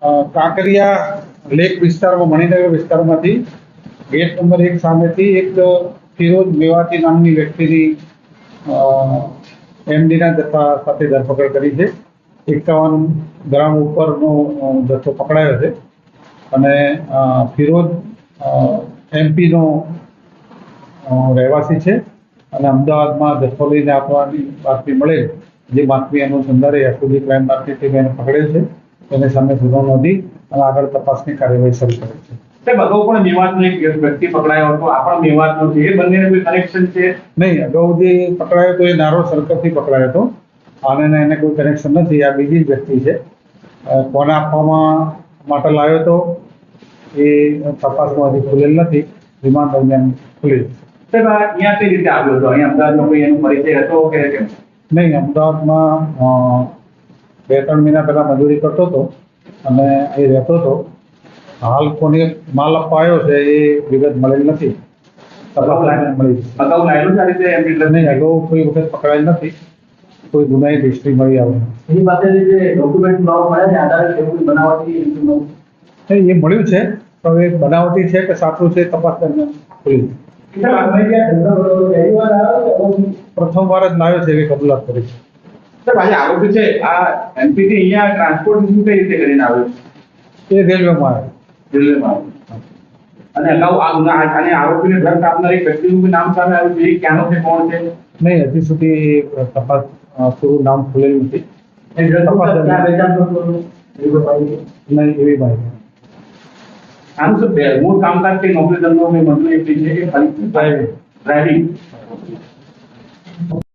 Kankaria lake વિસ્તારમાં મણિનગર વિસ્તારમાંથી gate number 1 સામેથી એક ફિરોજ મેવાતી નામની વ્યક્તિની એમડીના જથ્થા સાથે ધરપકડ કરી છે. 51 ગ્રામ ઉપરનો જથ્થો પકડાયો છે અને ફિરોજ એમપીનો રહેવાસી છે અને અમદાવાદમાં જથ્થો લઈને આપવાની બાતમી મળેલ, જે બાતમી અનુસંધાને એસઓજી ક્રાઇમ બ્રાન્ચની ટીમે એને પકડેલ છે. તેની સામે ગુનો નોંધી અને આગળ તપાસની કાર્યવાહી શરૂ કરી છે. અગાઉ પણ મેવાતનો એક વ્યક્તિ પકડાયો હતો, આ પણ મેવાતનો છે. એ બંનેને કોઈ કનેક્શન છે? નહીં, અગાઉ જે પકડાયો હતો એ નારોલ સર્કલથી પકડાયો હતો અને એને કોઈ કનેક્શન નથી. આ બીજી જ વ્યક્તિ છે. કોને આપવામાં માટે લાવ્યો હતો એ તપાસમાં હજી ખુલેલ નથી. રિમાન્ડ દરમિયાન ખુલેલ. અહીંયા કઈ રીતે આવ્યો હતો? અહીંયા અમદાવાદમાં કોઈ એનો પરિચય હતો કે કેમ? નહીં, અમદાવાદમાં 2-3 મહિના પહેલા મજૂરી કરતો હતો અને એ રહેતો હતો. હાલ કોને માલ અપાયો છે એ વિગત મળેલ નથી. તપાસ મળી અગાઉ લાયેલું છે આ રીતે એમ? નહીં, અગાઉ કોઈ વખત પકડાયેલ નથી. કોઈ ગુનાહિત હિસ્ટ્રી મળી આવે એની પાસેથી જે ડોક્યુમેન્ટ મળ્યા છે આધારે એવું બનાવટી એ મળ્યું છે. તો એ બનાવટી છે કે સાચું છે તપાસ દરમિયાન ખુલ્યું. પ્રથમવાર જ લાવ્યો છે એવી કબૂલાત કરી છે. આજે આરોપી છે આ એમપીથી અહીંયા ટ્રાન્સપોર્ટ કઈ રીતે કરીને આવ્યો? એ રેલવેમાં આવ્યો. રેલવેમાં આવ્યો. અને અગાઉ આ ગુના અને આરોપીને ડ્રગ્સ આપનાર એક વ્યક્તિનું નામ સામે આવ્યું છે. એ ક્યાંનો છે, કોણ છે? નહીં, હજી સુધી તપાસ પૂરું નામ ખુલેલ નથી. નહીં, એવી માહિતી. આનું શું મૂળ કામકાજ કે નોકરી ધંધો મજૂરી છે કે ખાલી ડ્રાઇવિંગ?